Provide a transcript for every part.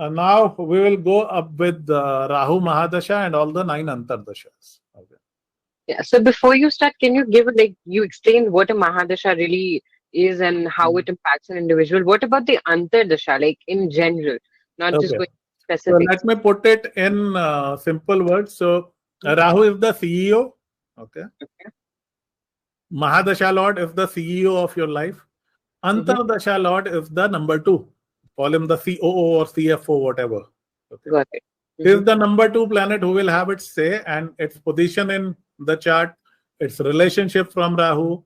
Now we will go up with Rahu Mahadasha and all the 9 Antardashas. Okay. Yeah. So before you start, can you give you explain what a Mahadasha really is and how it impacts an individual? What about the Antardasha, like in general, not just Okay. going So specifics? let me put it in simple words. So Rahu is the CEO. Okay. Mahadasha Lord is the CEO of your life. Antardasha Lord is the number 2. Call him the COO or CFO, whatever. Okay. Got it. He is the number 2 planet who will have its say, and its position in the chart, its relationship from Rahu,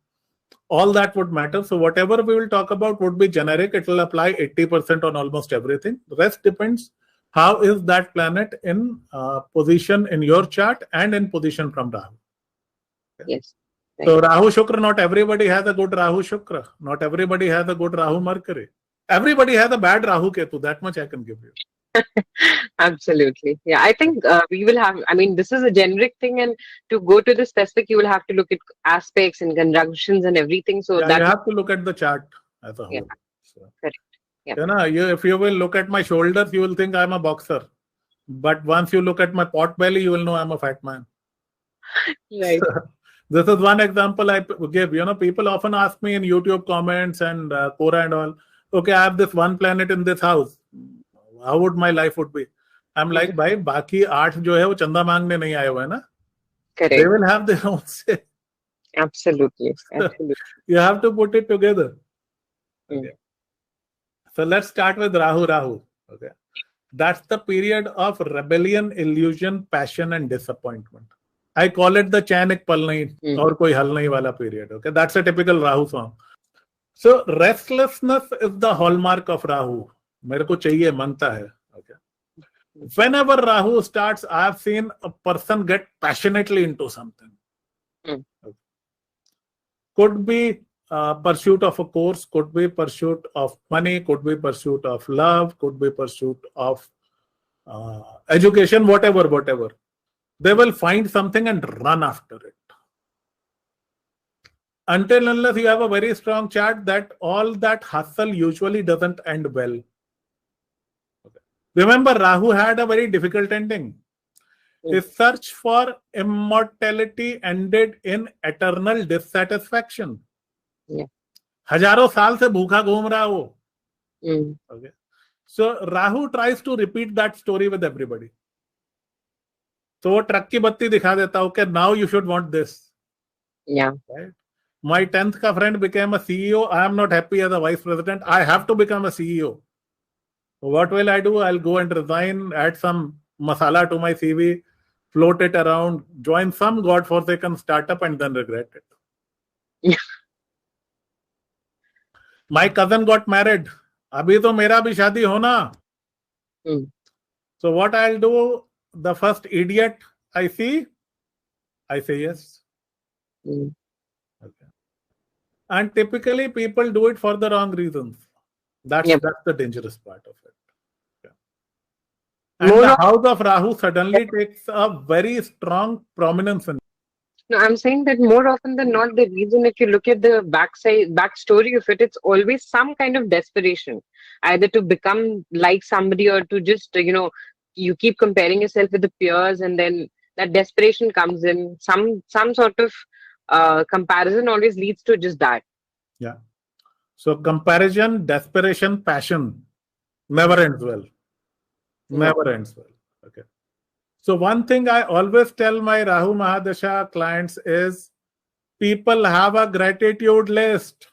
all that would matter. So whatever we will talk about would be generic. It will apply 80% on almost everything. The rest depends how is that planet in position in your chart and in position from Rahu. Okay. Yes. Right. So Rahu Shukra, not everybody has a good Rahu Shukra. Not everybody has a good Rahu Mercury. Everybody has a bad Rahu Ketu. That much I can give you. Absolutely. Yeah, I think we will have, I mean, this is a generic thing, and to go to the specific, you will have to look at aspects and conjunctions and everything. So Yeah, that you have to look at the chart as a whole. Yeah, So, correct. Yeah. if you will look at my shoulders, you will think I'm a boxer. But once you look at my pot belly, you will know I'm a fat man. Right. This is one example I give. People often ask me in YouTube comments and Quora and all, okay, I have this one planet in this house. How would my life would be? I'm like, भाई बाकी 8 जो है वो चंदा मांगने नहीं आए हुए हैं ना. Correct. They will have their own say. Absolutely. Absolutely. You have to put it together. Okay. So let's start with Rahu. Okay. That's the period of rebellion, illusion, passion, and disappointment. I call it the Chanik Pal nahi aur koi hal nahi wala period. Okay. That's a typical Rahu song. So restlessness is the hallmark of Rahu. मेरे को चाहिए मांगता है. Okay. Whenever Rahu starts, I have seen a person get passionately into something. Okay. Could be pursuit of a course, could be pursuit of money, could be pursuit of love, could be pursuit of education, whatever. They will find something and run after it. Until unless you have a very strong chart, that all that hustle usually doesn't end well. Okay. Remember, Rahu had a very difficult ending. His search for immortality ended in eternal dissatisfaction. Yeah. हजारों साल से भूखा घूम रहा वो. Okay. So Rahu tries to repeat that story with everybody. So वो truck की बत्ती दिखा देता, okay, now you should want this. Yeah. Right? My 10th ka friend became a CEO. I am not happy as a vice president. I have to become a CEO. What will I do? I'll go and resign, add some masala to my CV, float it around, join some godforsaken startup and then regret it. Yeah. My cousin got married. Abhi to mera bhi shadi hona. So what I'll do, the first idiot I see, I say yes. Okay. And typically people do it for the wrong reasons. That's the dangerous part of it. And the house of Rahu suddenly takes a very strong prominence in it. No, I'm saying that more often than not, the reason, if you look at the backstory of it, it's always some kind of desperation, either to become like somebody or to just, you keep comparing yourself with the peers, and then that desperation comes in. Some sort of comparison always leads to just that. Yeah. So comparison, desperation, passion never ends well. Never ends well. Okay. So one thing I always tell my Rahu Mahadasha clients is, people have a gratitude list.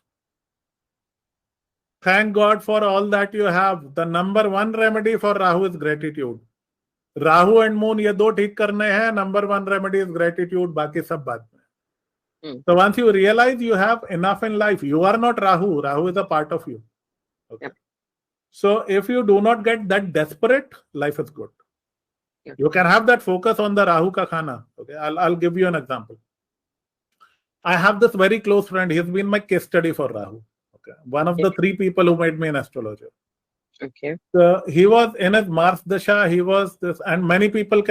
Thank God for all that you have. The number 1 remedy for Rahu is gratitude. Rahu and Moon, ये दो ठीक करने हैं. Number 1 remedy is gratitude. बाकी सब बाद में. So once you realize you have enough in life, you are not Rahu. Rahu is a part of you. Okay. Yep. So if you do not get that desperate, life is good. Yep. You can have that focus on the Rahu ka khana. Okay, I'll give you an example. I have this very close friend. He's been my case study for Rahu. Okay, one of the 3 people who made me an astrologer. Okay. So he was in his Mahadasha. He was this, and many people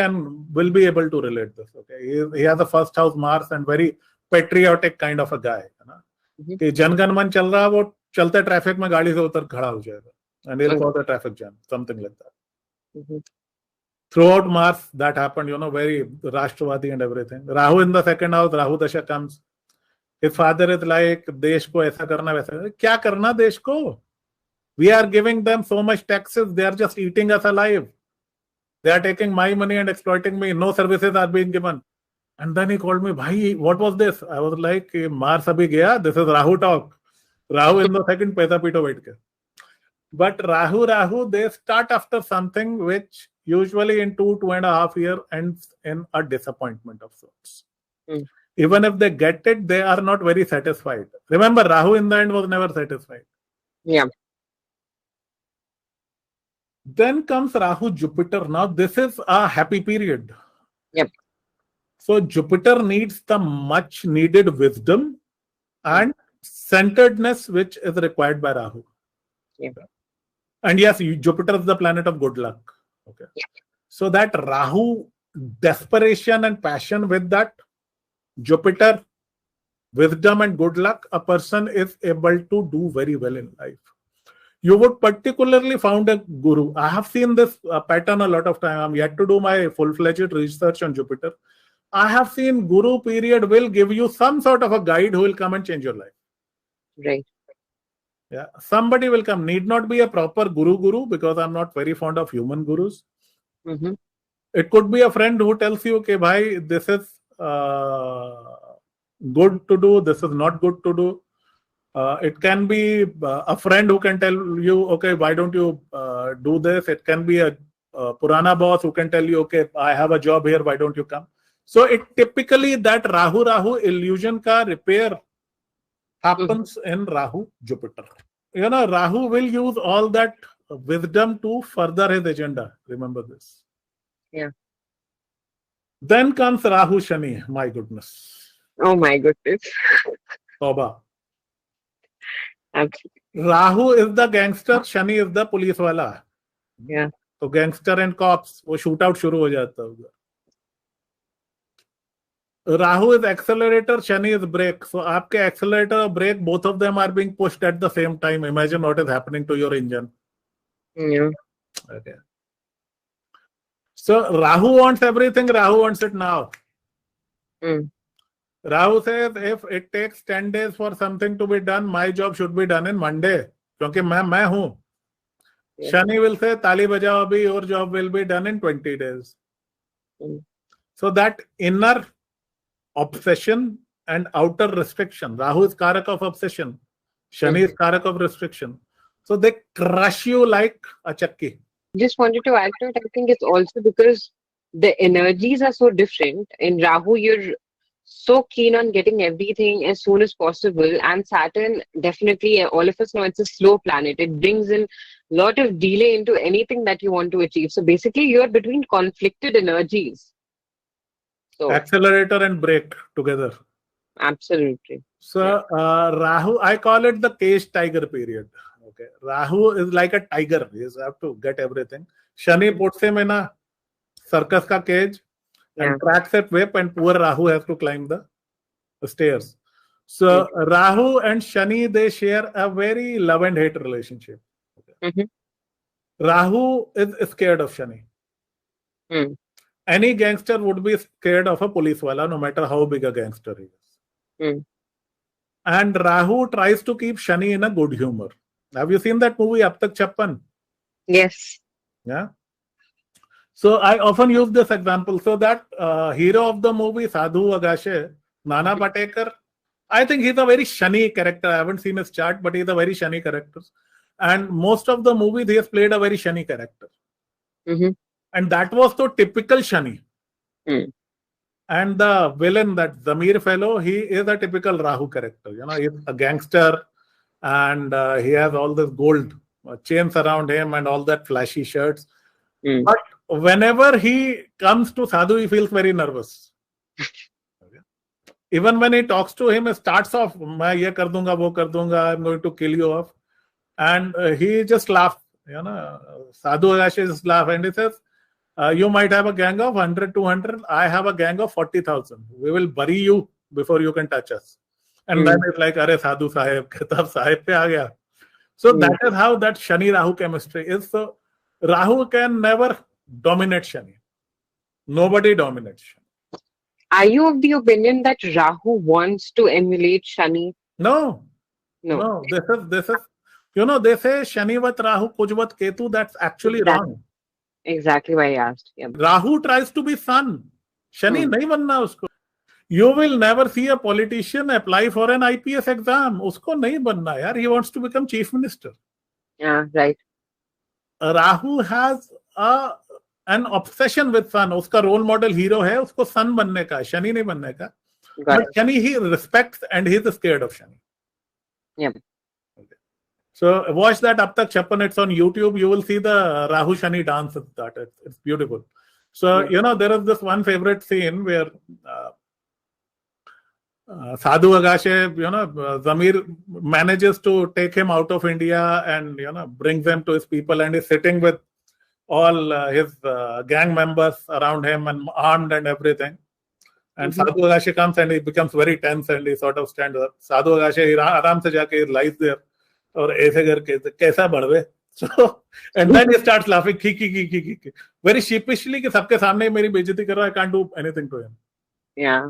will be able to relate this. Okay, he has a first house Mars and very patriotic kind of a guy. कि जनगण मन चल रहा, वो चलते traffic में गाड़ी से उतर खड़ा हो जाएगा, and he'll cause a traffic jam, something like that. Mhm. Throughout Mars, that happened, very Rashtravadi and everything. Rahu in the second house, Rahu Dasha comes. His father is like, देश को ऐसा करना वैसा करना. क्या करना देश को? We are giving them so much taxes, they are just eating us alive. They are taking my money and exploiting me. No services are being given. And then he called me, Bhai, what was this? I was like, Mars abhi gaya. This is Rahu talk. Rahu in the second, paisa pito wait ke. But Rahu, they start after something which usually in 2.5 years ends in a disappointment of sorts. Mm. Even if they get it, they are not very satisfied. Remember, Rahu in the end was never satisfied. Yeah. Then comes Rahu Jupiter. Now, this is a happy period. Yep. So, Jupiter needs the much needed wisdom and centeredness which is required by Rahu. Yeah. And yes, Jupiter is the planet of good luck. Okay. Yeah. So, that Rahu desperation and passion with that Jupiter, wisdom and good luck, a person is able to do very well in life. You would particularly found a guru. I have seen this pattern a lot of time. I'm yet to do my full-fledged research on Jupiter. I have seen guru period will give you some sort of a guide who will come and change your life. Right. Yeah, somebody will come. Need not be a proper guru because I'm not very fond of human gurus. Mm-hmm. It could be a friend who tells you, okay, bhai, this is good to do, this is not good to do. It can be a friend who can tell you, okay, why don't you do this? It can be a Purana boss who can tell you, okay, I have a job here, why don't you come? So it typically that Rahu illusion ka repair happens in Rahu Jupiter. Rahu will use all that wisdom to further his agenda. Remember this. Yeah. Then comes Rahu Shani. My goodness. Oh my goodness. Toba. Absolutely. Rahu is the gangster, Shani is the police wala. Yeah. So gangster and cops, वो shootout शुरू हो जाता होगा. Rahu is accelerator, Shani is brake. So आपके accelerator और brake, both of them are being pushed at the same time. Imagine what is happening to your engine. Yeah. Okay. So Rahu wants everything, Rahu wants it now. Mm. Rahu says, if it takes 10 days for something to be done, my job should be done in Monday. क्योंकि मैं हूँ. Yeah. Shani will say, ताली बजाओ अभी, your job will be done in 20 days. Mm. So that inner obsession and outer restriction. Rahu is Karak of obsession. Shani is Karak of restriction. So they crush you like a chakki. Just wanted to add to it. I think it's also because the energies are so different. In Rahu, you're so keen on getting everything as soon as possible. And Saturn, definitely, all of us know it's a slow planet. It brings in a lot of delay into anything that you want to achieve. So basically, you're between conflicted energies. So Accelerator and brake together. absolutely. So Rahu, I call it the cage tiger period. Okay, Rahu is like a tiger. You have to get everything. Shani puts him in a circus ka cage and tracks that whip, and poor Rahu has to climb the stairs. So Rahu and Shani, they share a very love and hate relationship. Okay. Rahu is scared of Shani. Any gangster would be scared of a police wala, no matter how big a gangster he is. And Rahu tries to keep Shani in a good humor. Have you seen that movie, Ab Tak Chappan? Yes. Yeah. So I often use this example. So that hero of the movie, Sadhu Agashe, Nana Patekar, I think he's a very Shani character. I haven't seen his chart, but he's a very Shani character. And most of the movies, he has played a very Shani character. And that was so typical Shani. And the villain, that Zamir fellow, he is a typical Rahu character. He's a gangster, and he has all this gold chains around him and all that flashy shirts. But whenever he comes to Sadhu, he feels very nervous. Even when he talks to him, it starts off, "Main ye kar dunga, wo kar dunga, I'm going to kill you off." And he just laughs. Sadhu Agashe just laughs and he says, you might have a gang of 100, 200. I have a gang of 40,000. We will bury you before you can touch us. And then it's like, Arey Sadhu Sahib, Kitab Sahib pe aa gaya. So that is how that Shani Rahu chemistry is. So Rahu can never dominate Shani. Nobody dominates Shani. Are you of the opinion that Rahu wants to emulate Shani? No. No. This is, they say Shanivat Rahu Kujvat Ketu. That's actually wrong. Exactly why I asked. Yeah. Rahu tries to be sun. Shani nahi banna usko. You will never see a politician apply for an IPS exam. Usko nahi banna yaar. He wants to become chief minister. Yeah, right. Rahu has an obsession with sun. Uska role model hero hai. Usko sun banne ka. Shani nahi banne ka. But Shani he respects and he is scared of Shani. Yeah. Okay. So watch that Ab Tak Chappan. It's on YouTube. You will see the Rahu Shani dance. It's beautiful. So, there is this one favorite scene where Sadhu Agashe, Zamir manages to take him out of India and, brings him to his people, and is sitting with all his gang members around him and armed and everything. And Sadhu Agashe comes and he becomes very tense and he sort of stands up. Sadhu Agashe, aram se jaake lies there. Or aise karke, kaisa badve? So, and then he starts laughing, ki. Very sheepishly, ki sabke samne meri bejati kar raha, I can't do anything to him. Yeah.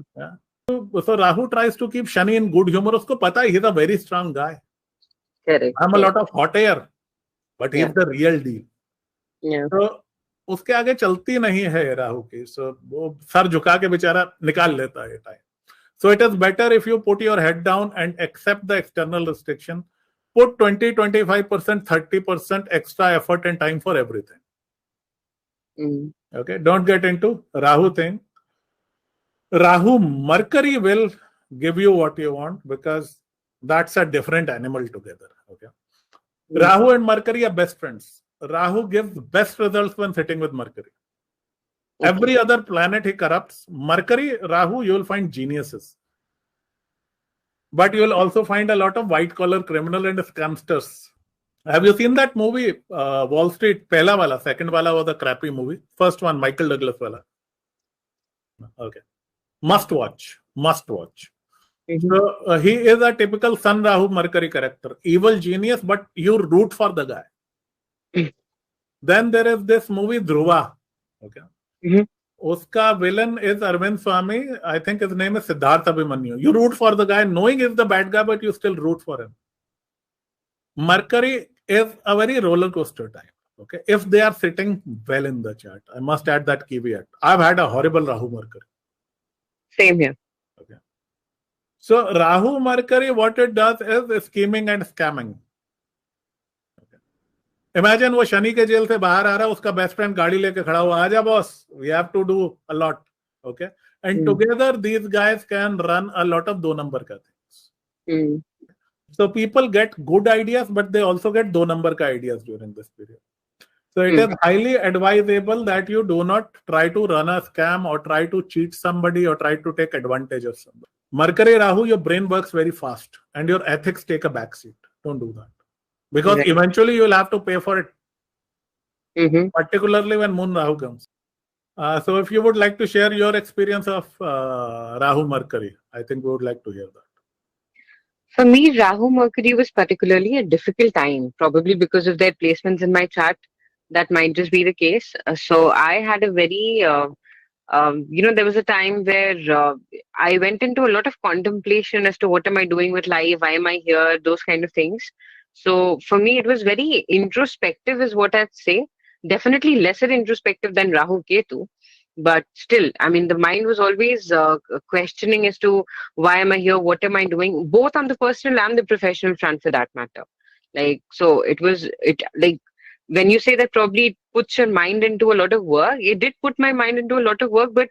So Rahu tries to keep Shani in good humor. Usko pata he's a very strong guy. Correct. I'm a lot of hot air, but he's the real deal. Yeah. So उसके आगे चलती नहीं है राहु की. So वो sir झुका के बेचारा निकाल लेता है time. So it is better if you put your head down and accept the external restriction. Put 20, 25%, 30% extra effort and time for everything. Okay, don't get into Rahu thing. Rahu Mercury will give you what you want because that's a different animal together. Okay, Rahu and Mercury are best friends. Rahu gives best results when sitting with Mercury. Every other planet he corrupts. Mercury, Rahu, you will find geniuses. But you will also find a lot of white-collar criminal and scamsters. Have you seen that movie, Wall Street? Pehla wala, second wala was a crappy movie. First one, Michael Douglas wala. Okay. Must watch. So, he is a typical Sun Rahu Mercury character. Evil genius, but you root for the guy. Then there is this movie, Dhruva. Okay. Uska villain is Arvind Swamy. I think his name is Siddharth Abhimanyu. You root for the guy, knowing he's the bad guy, but you still root for him. Mercury is a very roller coaster type. Okay, if they are sitting well in the chart, I must add that caveat. I've had a horrible Rahu Mercury. Same here. Okay. So Rahu Mercury, what it does is scheming and scamming. Imagine वो शनि के jail से बाहर आ रहा है, उसका best friend गाड़ी लेके खड़ा हुआ, आजा boss, we have to do a lot, okay, and together these guys can run a lot of दो नंबर का things. So people get good ideas, but they also get दो नंबर का ideas during this period. So it is highly advisable that you do not try to run a scam or try to cheat somebody or try to take advantage of somebody. Mercury Rahu, your brain works very fast and your ethics take a backseat. Don't do that. Because eventually you will have to pay for it, particularly when Moon Rahu comes. So if you would like to share your experience of Rahu Mercury, I think we would like to hear that. For me, Rahu Mercury was particularly a difficult time, probably because of their placements in my chart. That might just be the case. So I had a very, there was a time where I went into a lot of contemplation as to what am I doing with life, why am I here, those kind of things. So for me, it was very introspective is what I'd say. Definitely lesser introspective than Rahu Ketu. But still, I mean, the mind was always questioning as to why am I here, what am I doing, both on the personal and the professional front for that matter. Like, so when you say that probably it puts your mind into a lot of work, it did put my mind into a lot of work, but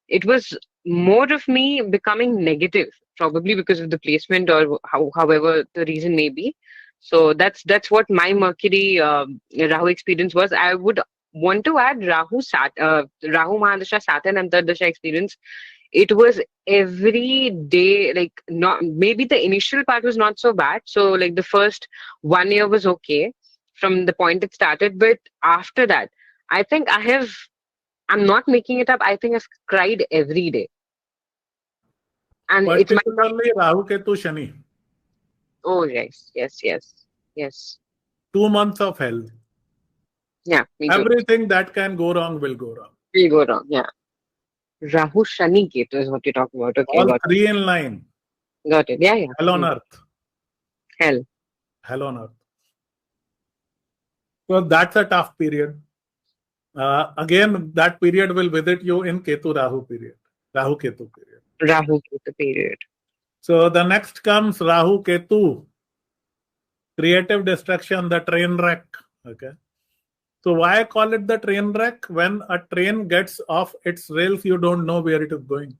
it was more of me becoming negative, probably because of the placement or however the reason may be. So that's what my Mercury Rahu experience was. I would want to add Rahu Mahadasha Saturn Antardasha experience. It was every day, like, not maybe the initial part was not so bad. So like the first 1 year was okay from the point it started, but after that, I think I'm not making it up. I think I've cried every day. And particularly Rahu Ketu Shani. Oh yes. 2 months of hell. Yeah, me too. Everything that can go wrong will go wrong. Will go wrong. Yeah. Rahu Shani Ketu is what you're talking about. Okay, All got three in line. it. Got it. Yeah, yeah. Hell on earth. Hell. Hell on earth. So that's a tough period. Again, that period will visit you in Ketu Rahu period. Rahu Ketu period. Rahu Ketu period. So the next comes Rahu Ketu. Creative destruction, the train wreck. Okay. So why I call it the train wreck? When a train gets off its rails, you don't know where it is going.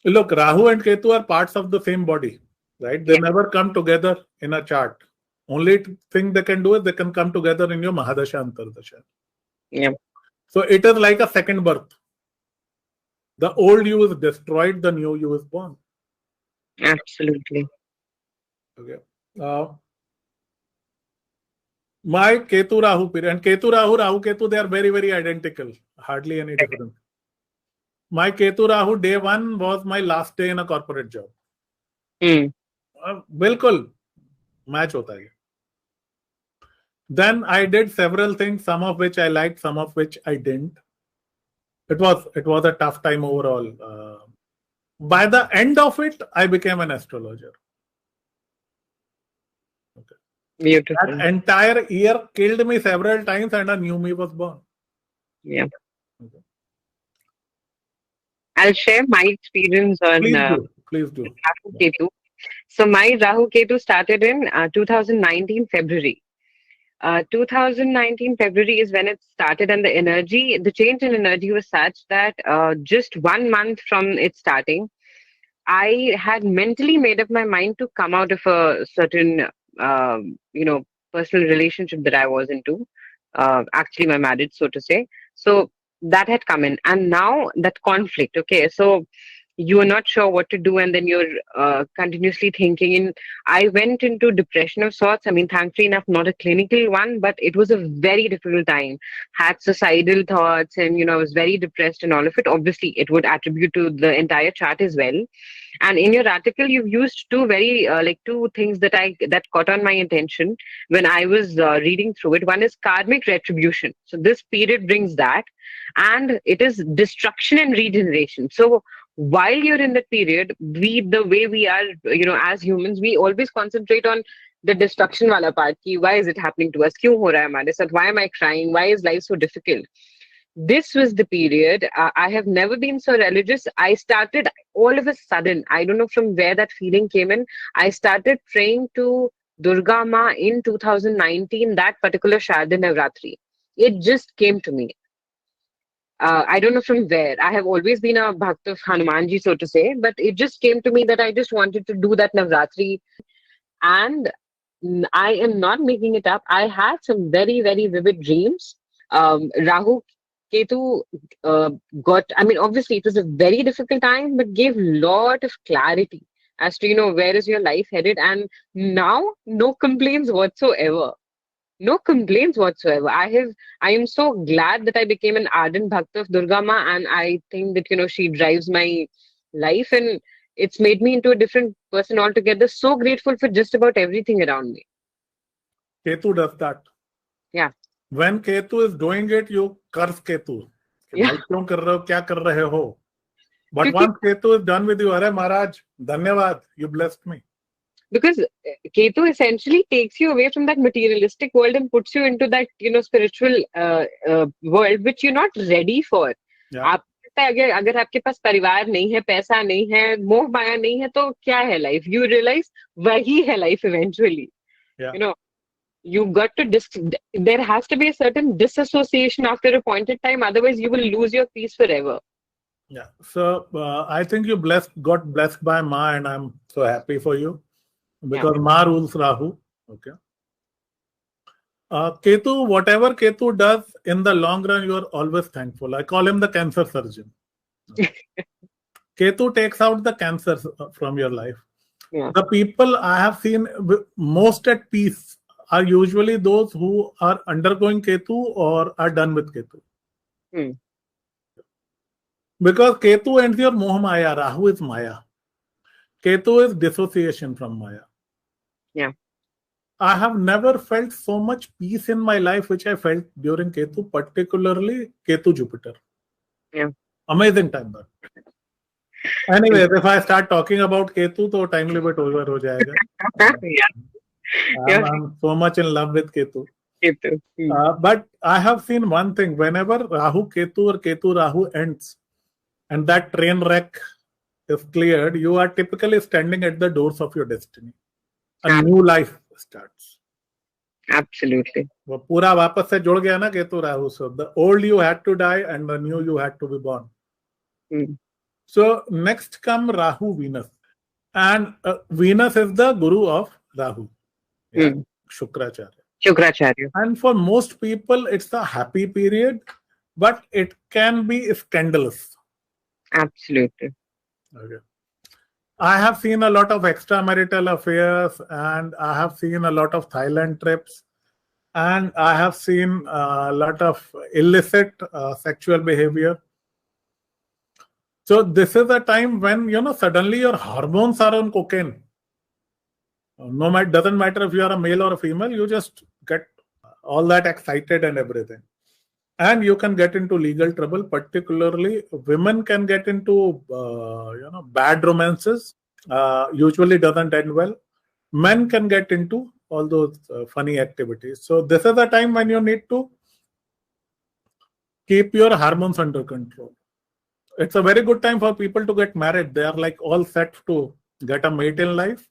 Look, Rahu and Ketu are parts of the same body, right? They never come together in a chart. Only thing they can do is they can come together in your Mahadasha, Antardasha. Yeah. So it is like a second birth. The old you is destroyed, the new you is born. Absolutely. Okay. My Ketu Rahu period and Ketu Rahu, Rahu Ketu, they are very, very identical. Hardly any difference. My Ketu Rahu day one was my last day in a corporate job. बिल्कुल match होता है. Then I did several things, some of which I liked, some of which I didn't. It was a tough time overall. By the end of it, I became an astrologer. Okay. Beautiful. That entire year killed me several times, and a new me was born. Yeah. Okay. I'll share my experience on Please do. Rahu Ketu. So my Rahu Ketu started in 2019 February. 2019 February is when it started, and the change in energy was such that just 1 month from it starting, I had mentally made up my mind to come out of a certain, personal relationship that I was into. Actually, my marriage, so to say. So that had come in, and now that conflict. Okay, so you are not sure what to do, and then you're continuously thinking. And I went into depression of sorts. I mean, thankfully enough, not a clinical one, but it was a very difficult time. Had suicidal thoughts, and I was very depressed and all of it. Obviously, it would attribute to the entire chart as well. And in your article, you've used two things that caught on my attention when I was reading through it. One is karmic retribution. So this period brings that, and it is destruction and regeneration. So while you're in that period, the way we are, as humans, we always concentrate on the destruction wala part. Ki why is it happening to us? Kyun ho raha hai hamare sath? Why am I crying? Why is life so difficult? This was the period. I have never been so religious. I started all of a sudden, I don't know from where that feeling came in. I started praying to Durga Ma in 2019, that particular Sharda Navratri. It just came to me. I don't know from where. I have always been a bhakt of Hanumanji, so to say, but it just came to me that I just wanted to do that Navratri. And I am not making it up. I had some very, very vivid dreams. Rahu Ketu obviously it was a very difficult time, but gave lot of clarity as to, where is your life headed. And now, no complaints whatsoever. No complaints whatsoever. I am so glad that I became an ardent bhakt of Durga Ma, and I think that, she drives my life, and it's made me into a different person altogether. So grateful for just about everything around me. Ketu does that. Yeah. When Ketu is doing it, you curse Ketu. Yeah. क्यों कर रहे हो, क्या कर रहे हो? But once Ketu is done with you, अरे महाराज, धन्यवाद, you blessed me. Because Ketu essentially takes you away from that materialistic world and puts you into that, spiritual world which you're not ready for. Yeah. अगर आपके पास परिवार नहीं है, पैसा नहीं है, मोह माया नहीं है, तो क्या है life? You realize वही है life eventually. Yeah. You got to there has to be a certain disassociation after a point in time, otherwise you will lose your peace forever. Yeah. So I think you got blessed by Ma, and I'm so happy for you because Ma rules Rahu. Okay. Ketu, whatever Ketu does in the long run, you are always thankful. I call him the cancer surgeon. Okay. Ketu takes out the cancer from your life. Yeah. The people I have seen most at peace are usually those who are undergoing Ketu or are done with Ketu. Because Ketu ends your Moh Maya, Rahu is Maya. Ketu is dissociation from Maya. Yeah. I have never felt so much peace in my life, which I felt during Ketu, particularly Ketu Jupiter. Yeah. Amazing time. Anyway, if I start talking about Ketu, तो time limit over हो जाएगा. Yeah. I'm so much in love with Ketu. Ketu. But I have seen one thing: whenever Rahu Ketu or Ketu Rahu ends, and that train wreck is cleared, you are typically standing at the doors of your destiny. A new life starts. Absolutely. वो पूरा वापस से जुड़ गया ना Ketu Rahu. So the old you had to die and the new you had to be born. So next come Rahu Venus, and Venus is the guru of Rahu. Yeah? Shukracharya. And for most people, it's a happy period, but it can be scandalous. Absolutely. Okay. I have seen a lot of extramarital affairs, and I have seen a lot of Thailand trips, and I have seen a lot of illicit sexual behavior. So this is a time when, suddenly your hormones are on cocaine. No matter, doesn't matter if you are a male or a female, you just get all that excited and everything. And you can get into legal trouble. Particularly, women can get into, bad romances. Usually doesn't end well. Men can get into all those funny activities. So this is a time when you need to keep your hormones under control. It's a very good time for people to get married. They are like all set to get a mate in life.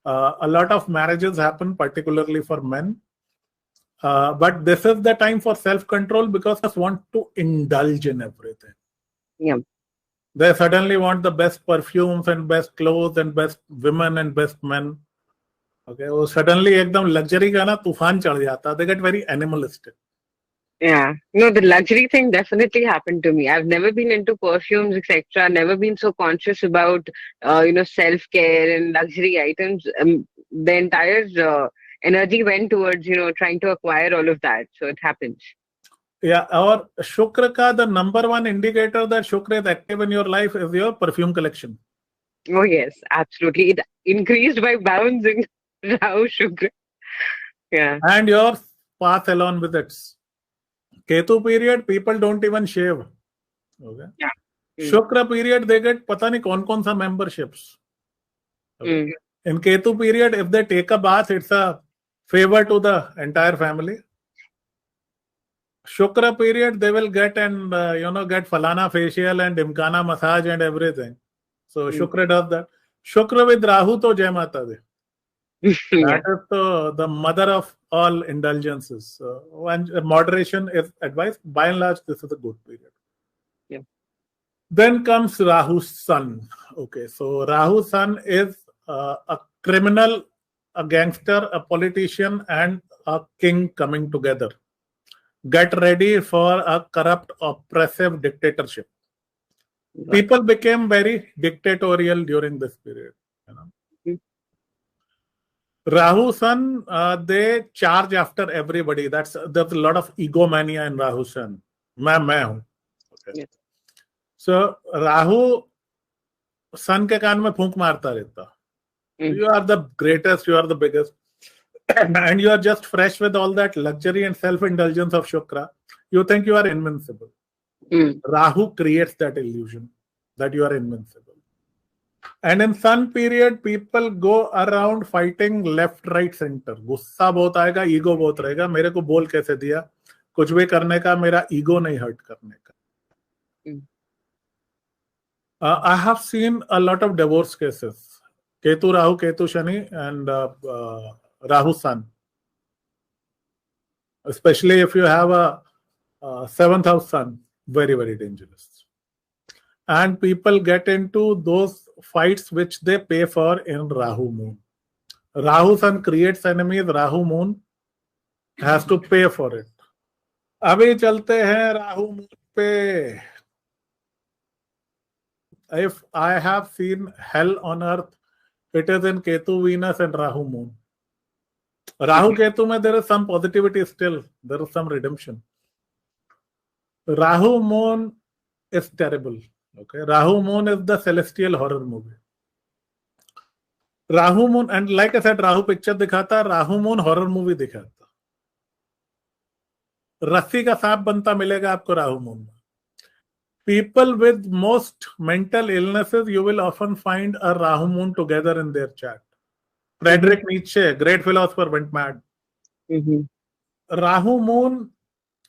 A lot of marriages happen, particularly for men. But this is the time for self-control because they want to indulge in everything. Yeah. They suddenly want the best perfumes and best clothes and best women and best men. Okay, वो suddenly एकदम luxury का ना तूफान चढ़ जाता. They get very animalistic. Yeah. No, the luxury thing definitely happened to me. I've never been into perfumes, etc. Never been so conscious about, self-care and luxury items. The entire energy went towards, trying to acquire all of that. So it happens. Yeah, और शुक्र का the number one indicator that Shukra is active in your life is your perfume collection. Oh yes, absolutely. It increased by bounds in Rahu Shukra. Yeah. And your path along with it. Ketu period, people don't even shave. Okay. Yeah. Shukra period, they get pata nahi kaun sa memberships. Okay. In Ketu period, if they take a bath, it's a favor to the entire family. Shukra period, they will get and get falana facial and imkana massage and everything. So Shukra does that. Shukra with Rahu to Jai Mata Di. That is the mother of all indulgences. And moderation is advised. By and large, this is a good period. Yeah. Then comes Rahu's Sun. Okay, so Rahu's Sun is a criminal, a gangster, a politician, and a king coming together. Get ready for a corrupt, oppressive dictatorship. People became very dictatorial during this period. Rahu Sun, they charge after everybody. There's a lot of egomania in Rahu Sun. मैं हूँ. Okay. Yes. So Rahu Sun के कान में फूंक मारता रहता. You are the greatest. You are the biggest. And you are just fresh with all that luxury and self-indulgence of Shukra. You think you are invincible. Rahu creates that illusion that you are invincible. And in Sun period, people go around fighting left, right, center. गुस्सा बहुत आएगा, ego बहुत रहेगा. मेरे को बोल कैसे दिया? कुछ भी करने का, मेरा ego नहीं hurt करने का. I have seen a lot of divorce cases. Ketu Rahu, Ketu Shani, and Rahu Sun. Especially if you have a 7th house Sun, very, very dangerous. And people get into those fights which they pay for in Rahu Moon. Rahu Sun creates enemies, Rahu Moon has to pay for it. अभी चलते हैं Rahu Moon पे. If I have seen hell on earth, it is in Ketu Venus and Rahu Moon. Rahu Ketu mein there is some positivity still. There is some redemption. Rahu Moon is terrible. Okay, Rahu Moon is the celestial horror movie. Rahu moon, and like I said, Rahu picture दिखाता, Rahu moon horror movie दिखाता। रस्सी का सांप बनता मिलेगा आपको Rahu moon में। People with most mental illnesses, you will often find a Rahu moon together in their chart. Friedrich Nietzsche, great philosopher, went mad. Rahu moon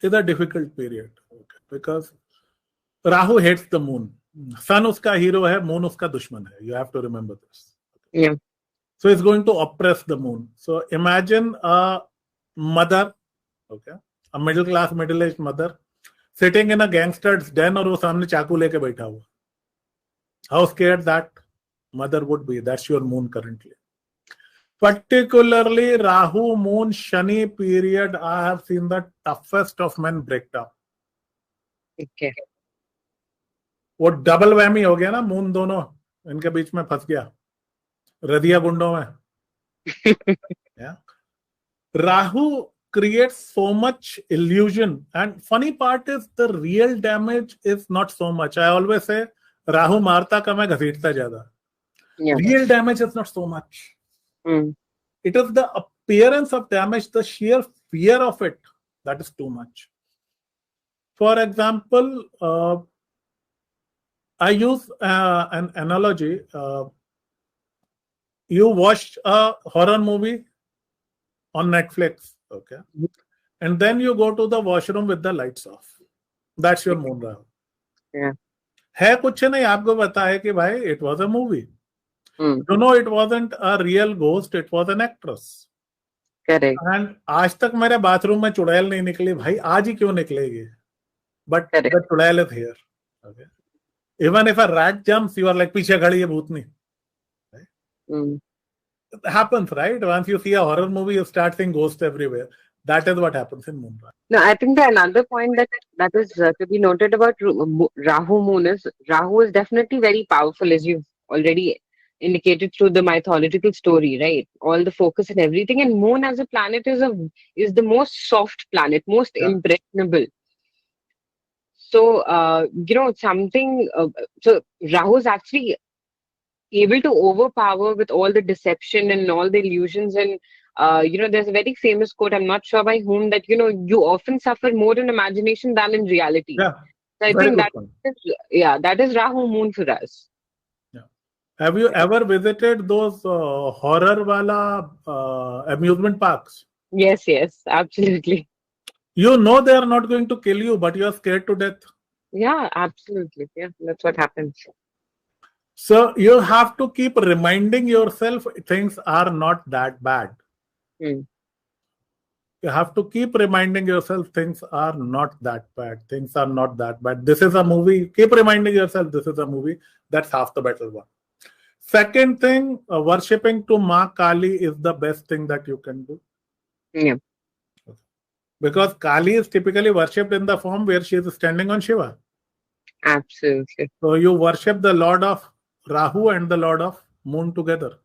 is a difficult period, okay, because Rahu hates the moon. Sun uska hero hai, moon uska dushman hai. You have to remember this. Yeah. So it's going to oppress the moon. So imagine a mother, okay, a middle class, middle-aged mother, sitting in a gangster's den और वो सामने चाकू लेके बैठा हुआ. How scared that mother would be. That's your moon currently. Particularly Rahu, Moon, Shani period, I have seen the toughest of men break down. Okay. वो double whammy हो गया ना, मून दोनों इनके बीच में फंस गया, रदिया गुंडों में. Yeah. Rahu creates so much illusion, and funny part is the real damage is not so much. I always say Rahu मारता कम है, घसीटता ज्यादा. Real damage is not so much. It is the appearance of damage, the sheer fear of it, that is too much. For example, I use an analogy. You watch a horror movie on Netflix, okay, and then you go to the washroom with the lights off. That's your moon Rahu. Yeah. है कुछ नहीं, आपको पता है कि भाई it was a movie. You know it wasn't a real ghost, it was an actress. Correct. And आज तक मेरे बाथरूम में चुड़ैल नहीं निकली, भाई आज ही क्यों निकलेगी? But the चुड़ैल is here. Okay. Even if a rat jumps, you are like पीछे खड़ी है भूतनी. Right? It happens, right? Once you see a horror movie, you start seeing ghosts everywhere. That is what happens in moon. No, I think that another point that is to be noted about Rahu moon is Rahu is definitely very powerful, as you've already indicated through the mythological story, right? All the focus and everything, and moon as a planet is the most soft planet, most impressionable. So something. So Rahu is actually able to overpower with all the deception and all the illusions, and there's a very famous quote, I'm not sure by whom, that you often suffer more in imagination than in reality. Yeah. So I think that is Rahu moon for us. Have you ever visited those horror wala amusement parks? Yes, absolutely. You know they are not going to kill you, but you are scared to death. Yeah, absolutely. Yeah, that's what happens. So you have to keep reminding yourself things are not that bad. You have to keep reminding yourself things are not that bad. Things are not that bad. This is a movie. Keep reminding yourself this is a movie. That's half the battle won. Second thing, worshipping to Ma Kali is the best thing that you can do. Yeah. Because Kali is typically worshipped in the form where she is standing on Shiva. Absolutely. So you worship the Lord of Rahu and the Lord of Moon together.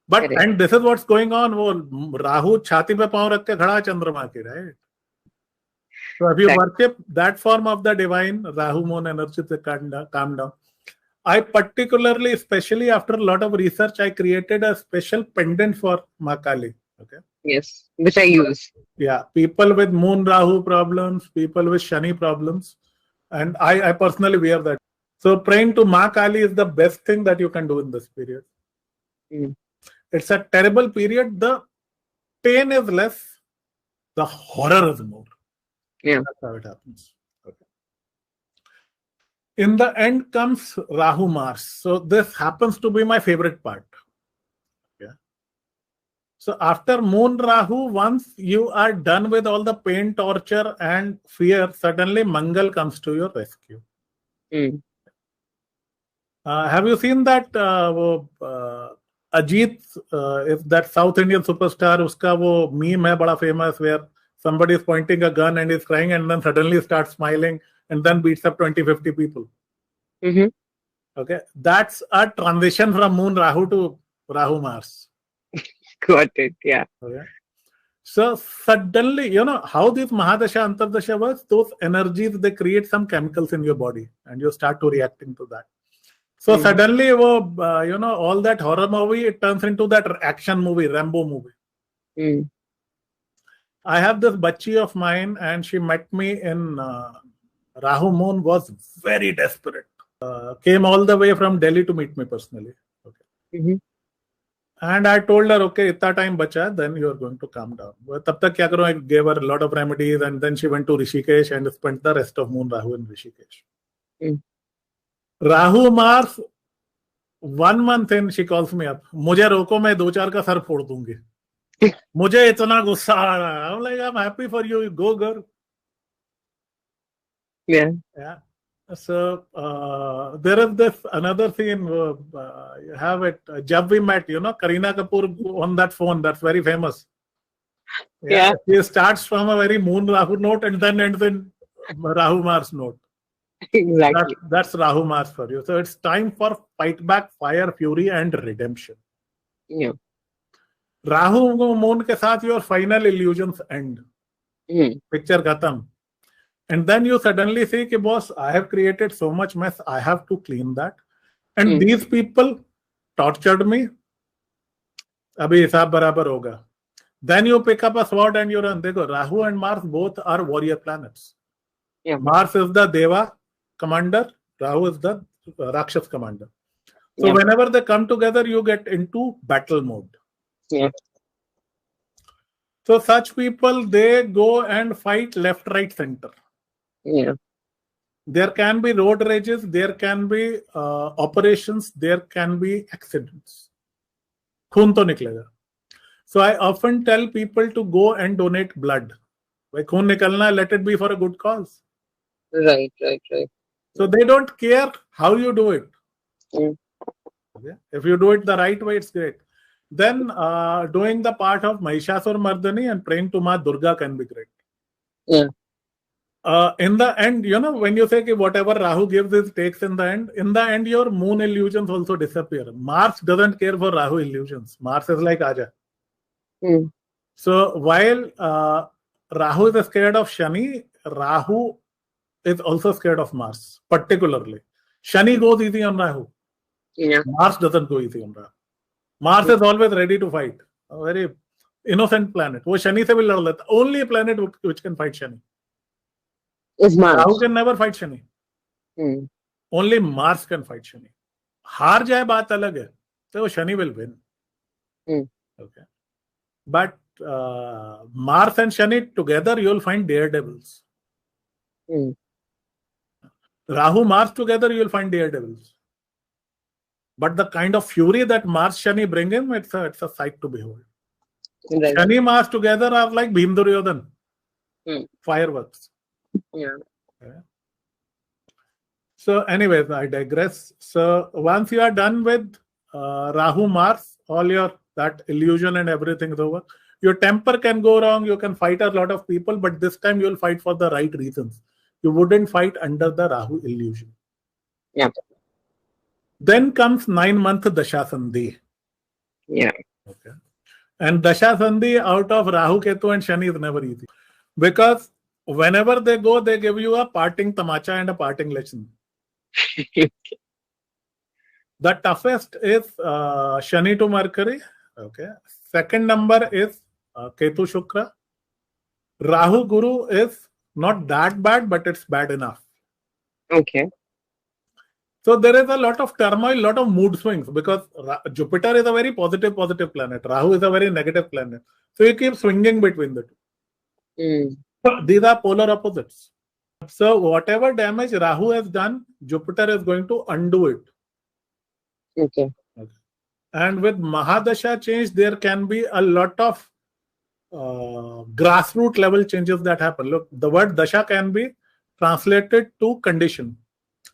But and this is what's going on. वो Rahu छाती पे पाँव रख के खड़ा चंद्रमा की, right? So if you worship that form of the divine, Rahu Moon energy to calm down. I particularly, especially after a lot of research, I created a special pendant for Ma Kali. Okay. Yes, which I use. Yeah, people with Moon Rahu problems, people with Shani problems, and I personally wear that. So praying to Ma Kali is the best thing that you can do in this period. It's a terrible period. The pain is less, the horror is more. Yeah, that's how it happens. In the end comes Rahu Mars. So this happens to be my favorite part. Yeah. So after Moon Rahu, once you are done with all the pain, torture and fear, suddenly Mangal comes to your rescue. Have you seen that Ajit, if that South Indian superstar, uska wo meme hai bada famous, where somebody is pointing a gun and is crying and then suddenly starts smiling and then beats up 20-50 people. Okay, that's a transition from Moon Rahu to Rahu Mars. Got it. Yeah. Okay. So suddenly, how this Mahadasha, Antardasha works, those energies, they create some chemicals in your body and you start to reacting to that. So suddenly, all that horror movie, it turns into that action movie, Rambo movie. I have this bachi of mine, and she met me in Rahu Moon, was very desperate. Came all the way from Delhi to meet me personally. Okay. And I told her, okay, itna time bacha, then you are going to calm down. But tab tak kya karu? I gave her a lot of remedies, and then she went to Rishikesh and spent the rest of Moon Rahu in Rishikesh. Rahu Mars, 1 month in, she calls me up. मुझे रोको, मैं 2-4 का sir फोड़ दूंगी. मुझे इतना गुस्सा आ रहा है. I'm like, I'm happy for you. Go, girl. Yeah. So there is this another scene. You have it. Jab we met, Kareena Kapoor on that phone. That's very famous. Yeah. She starts from a very Moon Rahu note and then ends in Rahu Mars note. Exactly. That's Rahu Mars for you. So it's time for fight back, fire, fury, and redemption. Yeah. Rahu Moon ke saath your final illusions end. Picture khatam. And then you suddenly say, "Ki boss, I have created so much mess. I have to clean that." And these people tortured me. Abhi hisab barabar hoga. Then you pick up a sword and you run. Dekho, Rahu and Mars both are warrior planets. Yeah. Mars is the Deva commander. Rahu is the Rakshas commander. So whenever they come together, you get into battle mode. Yeah. So such people, they go and fight left, right, center. Yeah. There can be road rages, there can be operations, there can be accidents. Khoon to niklega. So I often tell people to go and donate blood. By khoon nikalna, let it be for a good cause. Right. So they don't care how you do it. Okay? If you do it the right way, it's great. Then doing the part of Mahishasur Mardani and praying to Ma Durga can be great. Yeah. In the end, when you say that whatever Rahu gives, it takes in the end, your moon illusions also disappear. Mars doesn't care for Rahu illusions. Mars is like, Aja. So while Rahu is scared of Shani, Rahu is also scared of Mars, particularly. Shani goes easy on Rahu. Yeah. Mars doesn't go easy on Rahu. Mars is always ready to fight. A very innocent planet. वो शनि से भी लड़ लेता. Only planet which can fight Shani. Is Mars. Rahu can never fight Shani. Only Mars can fight Shani. हार जाए बात अलग है. So Shani will win. Okay. But Mars and Shani together, you'll find daredevils. Rahu Mars together, you'll find daredevils. But the kind of fury that Mars Shani bring in, it's a sight to behold. Right. Shani Mars together are like Bhim Duryodhan. Fireworks. Yeah. So anyways, I digress. So once you are done with Rahu Mars, all that illusion and everything is over. Your temper can go wrong. You can fight a lot of people, but this time you will fight for the right reasons. You wouldn't fight under the Rahu illusion. Yeah. Then comes 9-month Dasha Sandhi. Yeah. Okay. And Dasha Sandhi out of Rahu, Ketu and Shani is never easy. Because whenever they go, they give you a parting tamacha and a parting lesson. The toughest is Shani to Mercury. Okay. Second number is Ketu Shukra. Rahu Guru is not that bad, but it's bad enough. Okay. So there is a lot of turmoil, lot of mood swings, because Jupiter is a very positive planet. Rahu is a very negative planet. So you keep swinging between the two. These are polar opposites. So whatever damage Rahu has done, Jupiter is going to undo it. Okay. And with Mahadasha change, there can be a lot of grassroots level changes that happen. Look, the word Dasha can be translated to condition.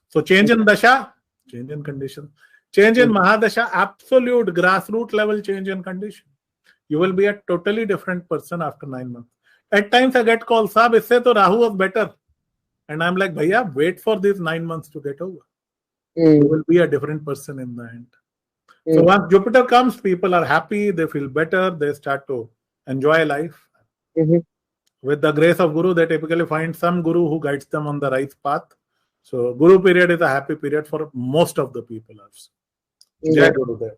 So change in Dasha, change in condition. Change in Mahadasha, absolute grassroots level change in condition. You will be a totally different person after 9 months. At times I get calls, Saab, isse to Rahu was better. And I'm like, Bhaiya, wait for these 9 months to get over. You will be a different person in the end. So once Jupiter comes, people are happy, they feel better, they start to enjoy life. With the grace of Guru, they typically find some Guru who guides them on the right path. So Guru period is a happy period for most of the people also. Jai Yeah. Gurudev.